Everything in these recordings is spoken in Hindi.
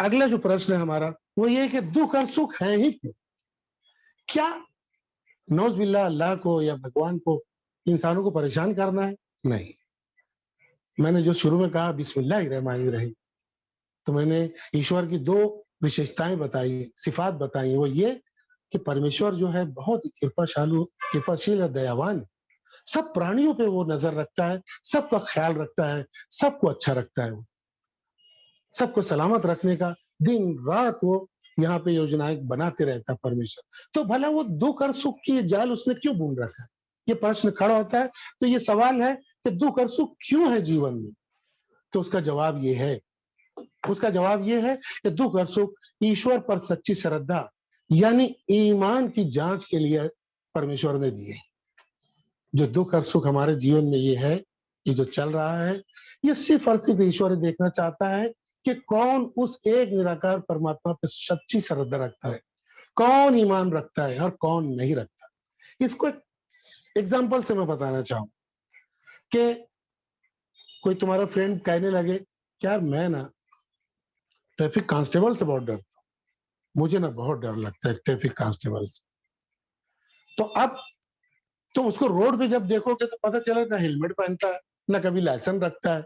अगला जो प्रश्न है हमारा वो ये है कि दुख और सुख है ही क्यों? क्या नौज़ुबिल्लाह अल्लाह को या भगवान को इंसानों को परेशान करना है? नहीं। मैंने जो शुरू में कहा बिस्मिल्लाहिर्रहमानिर्रहीम, तो मैंने ईश्वर की 2 विशेषताएँ बताई, सिफ़ात बताई, वो ये कि परमेश्वर जो है बहुत ही कृपाशील और दयावान है। सब प्राणियों पे वो नज़र रखता है, सबका ख़्याल रखता है, सबको अच्छा रखता है वो। सबको सलामत रखने का दिन-रात वो यहाँ पे योजनाएँ बनाते रहता है परमेश्वर। तो भला वो दुःख और सुख की जाल उसने क्यों बुन रखा है? ये प्रश्न खड़ा होता है, तो ये सवाल है कि दुःख और सुख क्यों है जीवन में? तो उसका जवाब ये है कि दुःख और सुख ईश्वर पर सच्ची श्रद्धा यानी ईमान की जाँच के लिए परमेश्वर ने दिए। जो दुःख और सुख हमारे जीवन में ये है, ये जो चल रहा है, ये सिर्फ़ और सिर्फ़ ईश्वर ही देखना चाहता है कि कौन उस एक निराकार परमात्मा पे सच्ची श्रद्धा रखता है, कौन ईमान रखता है और कौन नहीं रखता। इसको एक एग्ज़ाम्पल से मैं बताना चाहूँ कि कोई तुम्हारा फ्रेंड कहने लगे, कि यार मैं ना ट्रैफिक कांस्टेबल से बहुत डरता हूँ, मुझे ना बहुत डर लगता है ट्रैफिक कांस्टेबल से। तो अब तुम उसको रोड पे जब देखोगे तो पता चला ना हेलमेट पहनता है, ना कभी लाइसेंस रखता है,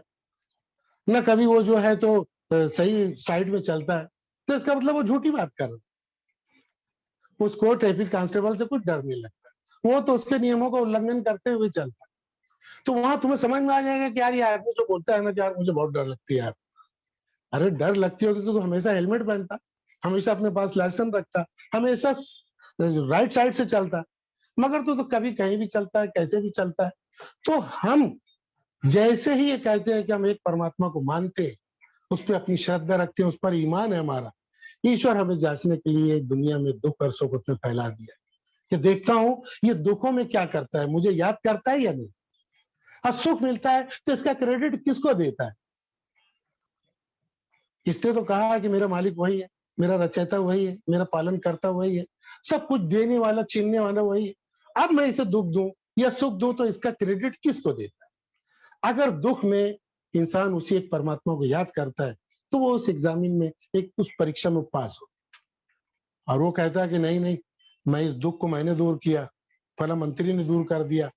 ना कभी वो जो है तो सही साइड में चलता है। तो इसका मतलब वो झूठी बात कर रहा है। उसको ट्रैफिक कांस्टेबल से कुछ डर नहीं लगता। वो तो उसके नियमों का उल्लंघन करते हुए चलता है। तो वहां तुम्हें समझ में आ जाएगा कि यार ये आदमी जो बोलता है ना कि यार मुझे बहुत डर लगती है यार। अरे डर लगती होगी तो हमेशा हेलमेट पहनता, हमेशा अपने पास लाइसेंस रखता, हमेशा राइट साइड से चलता। मगर तो कभी कहीं भी चलता है, कैसे भी चलता है। तो हम जैसे ही ये कहते हैं कि हम एक परमात्मा को मानते हैं, उस पे अपनी श्रद्धा रखते हैं, उस पर ईमान है हमारा, ईश्वर हमें जांचने के लिए दुनिया में दुख और सुख उसने फैला दिया है कि देखता हूँ ये दुखों में क्या करता है, मुझे याद करता है या नहीं। और सुख मिलता है तो इसका क्रेडिट किसको देता है? इसने तो कहा है कि मेरा मालिक वही है, मेरा रचयिता वही है, मेरा पालन करता वही है, सब कुछ देने वाला, छीनने वाला वही है। अब मैं इसे दुख दूं या सुख दूं तो इसका क्रेडिट किसको देता है? अगर दुख में इंसान उसी एक परमात्मा को याद करता है, तो वो उस एग्जामिन में उस परीक्षा में पास हो। और वो कहता है कि नहीं नहीं, मैं इस दुख को मैंने दूर किया, फला मंत्री ने दूर कर दिया,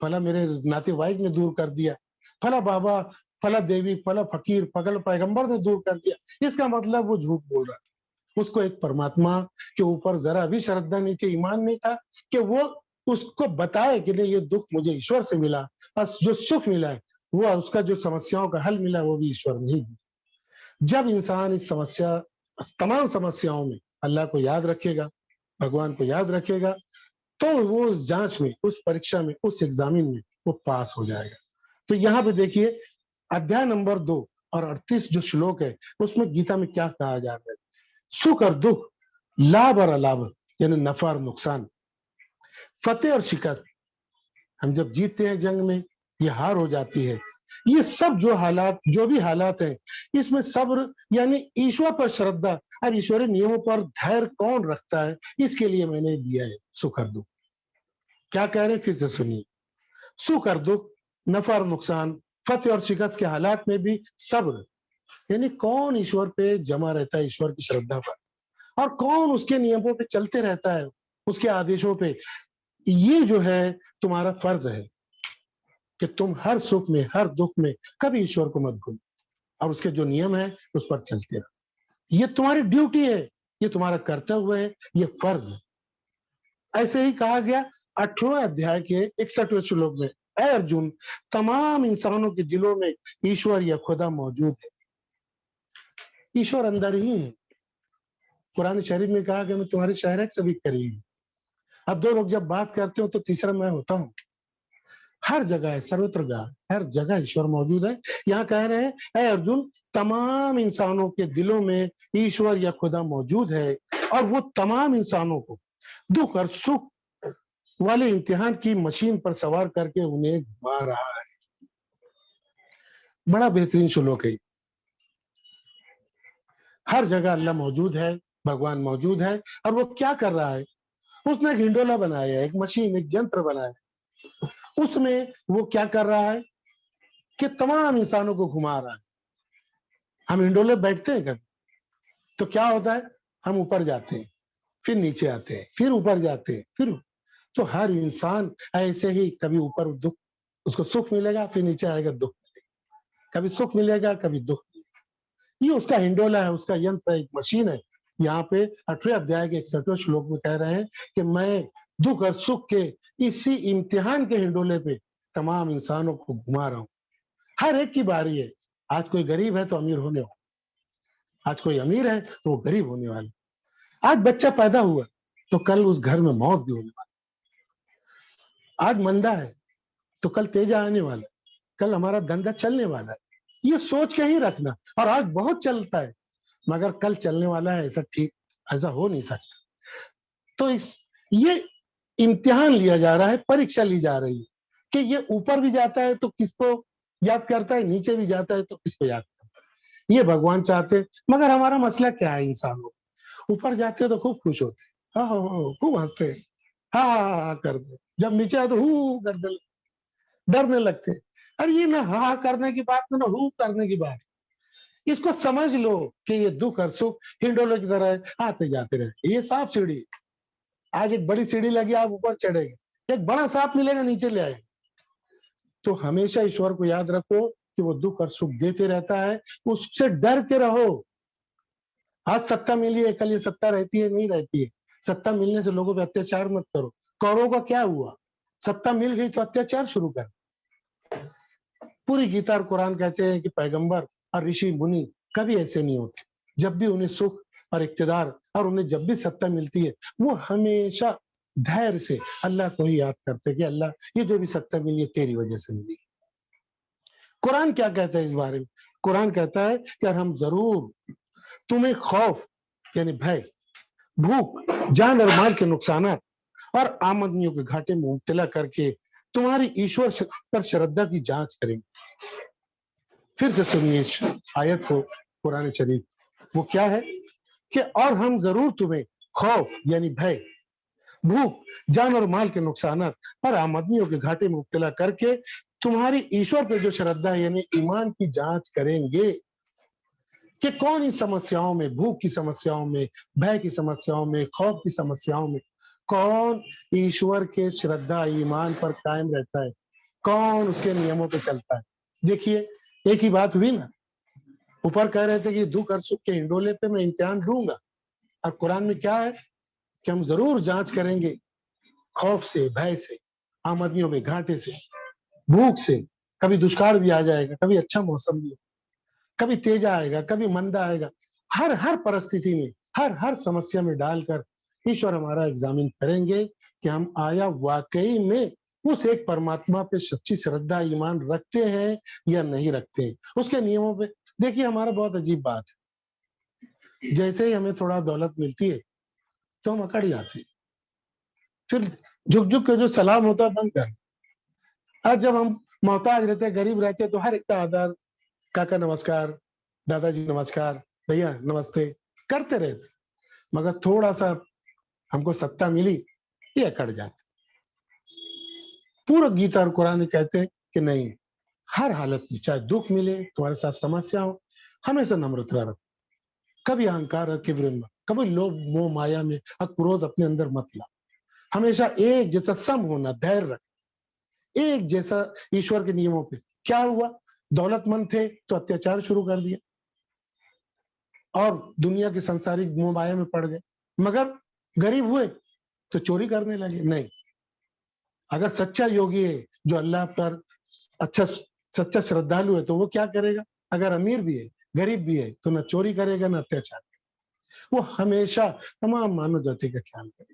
फला मेरे नातेवाईक ने दूर कर दिया, फला बाबा, फला देवी, फला फकीर, फला पैगंबर ने दूर कर दिया। इसका मतलब वो झूठ बोल रहा था। उसको एक परमात्मा के ऊपर जरा भी श्रद्धा नहीं थी, ईमान नहीं था कि वो उसको बताए कि नहीं ये दुख मुझे ईश्वर से मिला, और जो सुख मिला है वो, उसका जो समस्याओं का हल मिला वो भी ईश्वर ने ही दिया। जब इंसान इस समस्या, तमाम समस्याओं में अल्लाह को याद रखेगा, भगवान को याद रखेगा, तो वो उस जांच में, उस परीक्षा में, उस एग्जामिन में वो पास हो जाएगा। तो यहाँ पे देखिए अध्याय नंबर 2 और 38 जो श्लोक है, उसमें गीता में क्या कहा जा रहा है? सुख और दुख, लाभ और अलाभ, यानी नफा और नुकसान, फतेह और शिकस्त। हम जब जीतते हैं जंग में, ये हार हो जाती है, ये सब जो हालात, जो भी हालात हैं, इसमें सब्र यानी ईश्वर पर श्रद्धा और ईश्वरीय नियमों पर धैर्य कौन रखता है, इसके लिए मैंने दिया है सुख और दुख। क्या कह रहे हैं फिर से सुनिए। सुख और दुख, नफा और नुकसान, फतेह और शिकस्त के हालात में भी सब्र, यानी कौन ईश्वर पे जमा रहता है, ईश्वर की श्रद्धा पर, और कौन उसके नियमों पे चलते रहता है, उसके आदेशों पे। ये जो है तुम्हारा फर्ज है कि तुम हर सुख में, हर दुख में कभी ईश्वर को मत भूलो, और उसके जो नियम है उस पर चलते रहो। ये तुम्हारी ड्यूटी है, ये तुम्हारा कर्तव्य है, ये फर्ज है। ऐसे ही कहा गया 18वें अध्याय के 61वें श्लोक में, ऐ अर्जुन, तमाम इंसानों के दिलों में ईश्वर या खुदा मौजूद है। ईश्वर अंदर ही है। कुरान शरीफ में कहा कि मैं तुम्हारे शहर से भी करीब हूं। अब दो लोग जब बात करते हो तो तीसरा मैं होता हूँ। हर जगह है, सर्वत्र हर जगह ईश्वर मौजूद है। यहाँ कह रहे हैं, ऐ अर्जुन, तमाम इंसानों के दिलों में ईश्वर या खुदा मौजूद है, और वो तमाम इंसानों को दुख और सुख वाले इम्तिहान की मशीन पर सवार करके उन्हें घुमा रहा है। बड़ा बेहतरीन श्लोक है। हर जगह अल्लाह मौजूद है, भगवान मौजूद है, और वो क्या कर रहा है? उसने एक हिंडोला बनाया है, एक मशीन, एक यंत्र बनाया है। उसमें वो क्या कर रहा है कि तमाम इंसानों को घुमा रहा है। हम हिंडोले बैठते हैं कभी? तो क्या होता है, हम ऊपर जाते हैं, फिर नीचे आते हैं, फिर ऊपर जाते हैं, फिर तो हर इंसान ऐसे ही कभी ऊपर दुख, उसको सुख मिलेगा, फिर नीचे आएगा दुख मिलेगा, कभी सुख मिलेगा, कभी दुख मिलेगा। ये उसका हिंडोला है, उसका यंत्र है, एक मशीन है। यहाँ पे 8वें अध्याय के 61वें श्लोक में कह रहे हैं कि मैं दुख और सुख के इसी इम्तिहान के हिंडोले पे तमाम इंसानों को घुमा रहा हूँ। हर एक की बारी है। आज कोई गरीब है तो अमीर होने वाला, आज कोई अमीर है तो वो गरीब होने वाला। आज बच्चा पैदा हुआ तो कल उस घर में मौत भी होने वाला। आज मंदा है तो कल तेजा आने वाला, कल हमारा धंधा चलने वाला है। ये सोच के ही रखना। और आज बहुत चलता है मगर कल चलने वाला है, ऐसा ठीक ऐसा हो नहीं सकता। तो ये इम्तिहान लिया जा रहा है, परीक्षा ली जा रही है कि ये ऊपर भी जाता है तो किसको याद करता है, नीचे भी जाता है तो किसको याद करता है। ये भगवान चाहते हैं। मगर हमारा मसला क्या है, इंसानों, ऊपर जाते हैं तो खूब खुश होते हैं, हाँ हाँ, खूब हंसते हैं, हाँ हाँ हाँ करते, जब नीचे आए तो हू करते, डरने लगते। अरे ये ना हाँ करने की बात ना हू करने की बात। इसको समझ लो कि ये दुख और सुख हिंडोले की तरह है, आते जाते रहे। ये सांप सीढ़ी, आज एक बड़ी सीढ़ी लगी, आप ऊपर चढ़ेंगे, एक बड़ा सांप मिलेगा नीचे ले आए। तो हमेशा ईश्वर को याद रखो कि वो दुख और सुख देते रहता है, उससे डर के रहो। आज सत्ता मिली है, कल ये सत्ता रहती है नहीं रहती है। सत्ता मिलने से लोगों पे अत्याचार मत करो। कौरवों का क्या हुआ, सत्ता मिल गई तो अत्याचार शुरू कर। पूरी गीता और कुरान कहते हैं कि पैगंबर और ऋषि मुनि कभी ऐसे नहीं होते। जब भी उन्हें सुख और इक्तदार और उन्हें जब भी सत्ता मिलती है, वो हमेशा धैर्य से अल्लाह को ही याद करते हैं कि अल्लाह ये जो भी सत्ता मिली है तेरी वजह से मिली। कुरान क्या कहता है इस बारे में? कुरान कहता है कि हम जरूर तुम्हें खौफ यानी भय, भूख, जान और माल के नुकसान और आमदनियों के घाटे में मुब्तला करके तुम्हारी ईश्वर पर श्रद्धा की जांच करेंगे। फिर से सुनिए इस आयत को, कुरान शरीफ। वो क्या है कि और हम जरूर तुम्हें खौफ यानी भय, भूख, जान और माल के नुकसान और आमदनियों के घाटे में मुब्तला करके तुम्हारी ईश्वर पर जो श्रद्धा यानी ईमान की जांच करेंगे कि कौन इन समस्याओं में, भूख की समस्याओं में, भय की समस्याओं में, खौफ की समस्याओं में कौन ईश्वर के श्रद्धा ईमान पर कायम रहता है, कौन उसके नियमों पे चलता है। देखिए एक ही बात हुई ना, ऊपर कह रहे थे कि दुख और सुख के हिंडोले पे मैं इम्तिहान लूंगा, और कुरान में क्या है कि हम जरूर जांच करेंगे खौफ से, भय से, आमदनियों में घाटे से, भूख से। कभी दुष्काल भी आ जाएगा, कभी अच्छा मौसम भी, कभी तेज आएगा, कभी मंदा आएगा। हर हर परिस्थिति में, हर हर समस्या में डालकर ईश्वर हमारा एग्जामिन करेंगे कि हम आया वाकई में उस एक परमात्मा पे सच्ची श्रद्धा ईमान रखते हैं या नहीं रखते हैं, उसके नियमों पे। देखिए हमारा बहुत अजीब बात है, जैसे ही हमें थोड़ा दौलत मिलती है तो हम अकड़ जाते हैं, फिर झुक झुक के जो सलाम होता है बंद कर। आज जब हम मोहताज रहते, गरीब रहते, तो हर एक का आदर, काका नमस्कार, दादाजी नमस्कार, भैया नमस्ते करते रहते। मगर थोड़ा सा हमको सत्ता मिली, ये अकड़ जाते। पूरा गीता और कुरान कहते हैं कि नहीं, हर हालत में चाहे दुख मिले, तुम्हारे साथ समस्या हो, हमेशा नम्रता रखो, कभी अहंकार और किब्र मत, कभी लोभ मोह माया में और क्रोध अपने अंदर मत ला। हमेशा एक जैसा सम होना, धैर्य रख, एक जैसा ईश्वर के नियमों पे। क्या हुआ, दौलतमंद थे तो अत्याचार शुरू कर दिया और दुनिया के संसारिक मोह माया में पड़ गए। मगर गरीब हुए तो चोरी करने लगे। नहीं, अगर सच्चा योगी है, जो अल्लाह पर अच्छा सच्चा श्रद्धालु है, तो वो क्या करेगा, अगर अमीर भी है, गरीब भी है, तो ना चोरी करेगा ना अत्याचार, वो हमेशा तमाम मानव जाति का ख्याल करेगा।